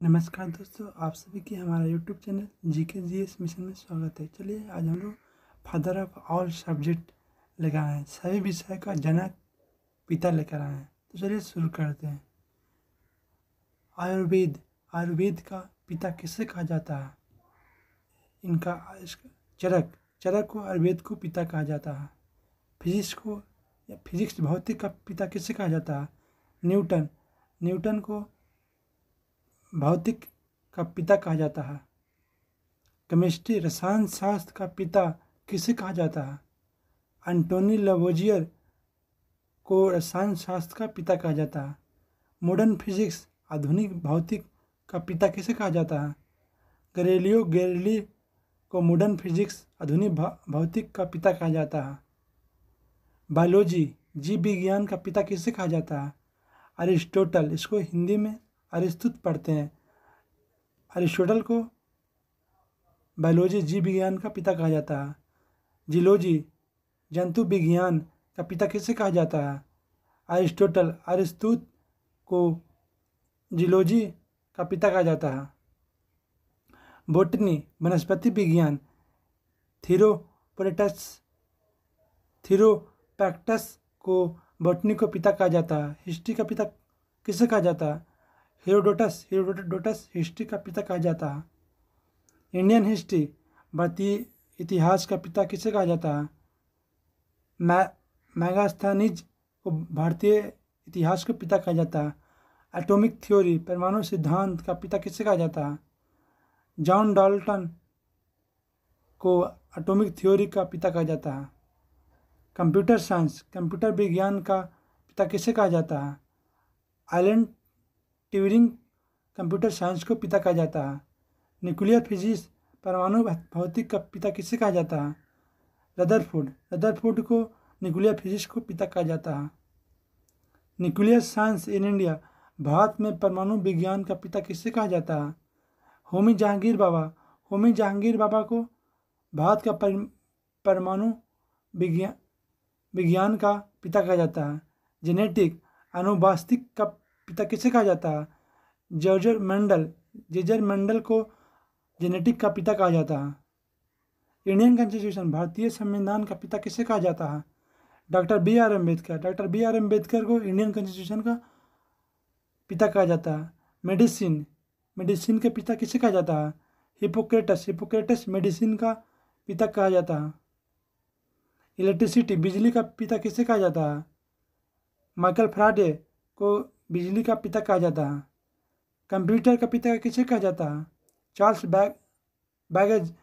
नमस्कार दोस्तों, आप सभी की हमारा YouTube channel GK GS mission में स्वागत है। चलिए आज हम लोग फादर ऑफ ऑल सब्जेक्ट लेकर आए हैं, सभी विषय का जनक पिता लेकर आए हैं। तो चलिए शुरू करते हैं। आयुर्वेद का पिता किसे कहा जाता है? चरक को आयुर्वेद को पिता कहा जाता है। फिजिक्स भौतिक का पिता किसे कहा जाता है? न्यूटन को भौतिक का पिता कहा जाता है। केमिस्ट्री रसायन शास्त्र का पिता किसे कहा जाता है? एंटोनी लवोजियर को रसायन शास्त्र का पिता कहा जाता है। मॉडर्न फिजिक्स आधुनिक भौतिक का पिता किसे कहा जाता है? गैलीलियो गैलीली को मॉडर्न फिजिक्स आधुनिक भौतिक का पिता कहा जाता है। बायोलॉजी जीव विज्ञान का पिता किसे कहा जाता है? अरिस्टोटल, इसको हिंदी में अरिस्तुत पढ़ते हैं। अरिस्टोटल को बायोलॉजी जीव विज्ञान का पिता कहा जाता है। जियोलॉजी जंतु विज्ञान का पिता किसे कहा जाता है? अरिस्तुत को जियोलॉजी का पिता कहा जाता है। बोटनी वनस्पति विज्ञान थीरोपैक्टस को बोटनी को पिता कहा जाता है। हिस्ट्री का पिता किसे कहा जाता है? हेरोडोटस हिस्ट्री का पिता कहा जाता है। इंडियन हिस्ट्री भारतीय इतिहास का पिता किसे कहा जाता है? मैगास्थनीज को भारतीय इतिहास का पिता कहा जाता है। एटॉमिक थ्योरी परमाणु सिद्धांत का पिता किसे कहा जाता है? जॉन डाल्टन को एटॉमिक थ्योरी का पिता कहा जाता है। कंप्यूटर साइंस कंप्यूटर विज्ञान का पिता किसे कहा जाता है? एलन ट्यूरिंग कंप्यूटर साइंस को पिता कहा जाता है। न्यूक्लियर फिजिक्स परमाणु भौतिक का पिता किसे कहा जाता है? रदरफोर्ड को न्यूक्लियर फिजिक्स को पिता कहा जाता है। Nuclear science in India Bharat में परमाणु विज्ञान का पिता किसे कहा जाता है? होमी जहांगीर बाबा को भारत का परमाणु विज्ञान का पिता कहा जाता है। जेनेटिक आनुवांशिक का पिता किसे कहा जाता है? जेजर मेंडल को जेनेटिक का पिता कहा जाता है। इंडियन कॉन्स्टिट्यूशन भारतीय संविधान का पिता किसे कहा जाता है? डॉक्टर बी आर अम्बेडकर को इंडियन कॉन्स्टिट्यूशन का पिता कहा जाता है। मेडिसिन के पिता किसे कहा जाता है? हिपोक्रेटस मेडिसिन का पिता कहा जाता है। इलेक्ट्रिसिटी बिजली का पिता किसे कहा जाता है? माइकल फैराडे को बिजली का पिता कहा जाता है। कंप्यूटर का पिता किसे कहा जाता है? चार्ल्स बैबेज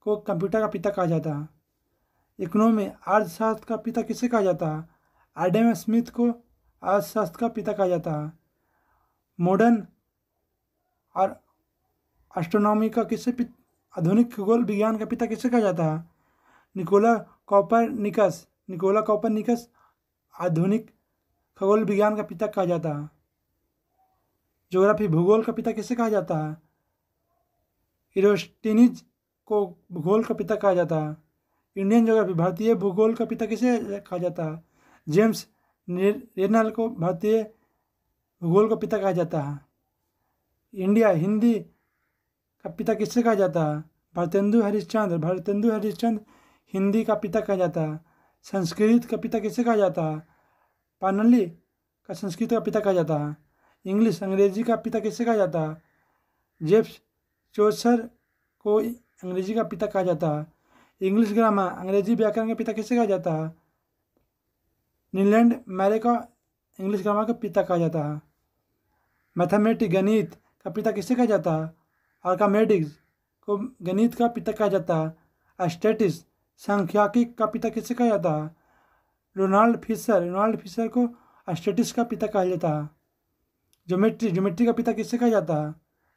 को कंप्यूटर का पिता कहा जाता है। इकोनॉमी अर्थशास्त्र का पिता किसे कहा जाता है? एडम स्मिथ को अर्थशास्त्र का पिता कहा जाता है। मॉडर्न और एस्ट्रोनॉमी का आधुनिक खगोल विज्ञान का पिता किसे कहा जाता है? निकोला कॉपरनिकस आधुनिक खगोल विज्ञान का पिता कहा जाता है। ज्योग्राफी भूगोल का पिता किसे कहा जाता है? इरोस्टेनिज को भूगोल का पिता कहा जाता है। इंडियन ज्योग्राफी भारतीय भूगोल का पिता किसे कहा जाता है? जेम्स रेनल को भारतीय भूगोल का पिता कहा जाता है। इंडिया हिंदी का पिता किसे कहा जाता है? भारतेंदु हरिश्चंद्र हिंदी का पिता कहा जाता है। संस्कृत का पिता किसे कहा जाता है? पाणिनि का संस्कृत का पिता कहा जाता है। इंग्लिश अंग्रेजी का पिता किसे कहा जाता है? जेम्स चौसर को अंग्रेजी का पिता कहा जाता है। इंग्लिश ग्रामर अंग्रेजी व्याकरण का पिता किसे कहा जाता है? नीलैंड मैरे का इंग्लिश ग्रामर का पिता कहा जाता है। मैथमेटिक्स गणित का पिता किसे कहा जाता है? आर्किमिडीज को गणित का पिता कहा जाता है। स्टैटिस्टिक्स सांख्यिकी का पिता किसे कहा जाता है? रोनाल्ड फिशर को स्टैटिस्टिक्स का पिता कहा जाता है। ज्योमेट्री का पिता किसे कहा जाता है?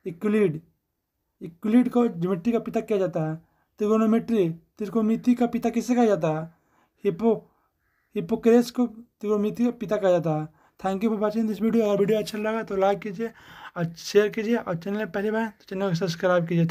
इक्वलिड को ज्योमेट्री का पिता कहा जाता है। त्रिकोणमिति का पिता किसे कहा जाता है? हिप्पोक्रेटस को त्रिकोणमिति का पिता कहा जाता है। Thank you for watching this video. अगर वीडियो अच्छा लगा तो लाइक कीजिए और शेयर कीजिए और चैनल पहली बार तो चैनल को सब्सक्राइब कीजिए।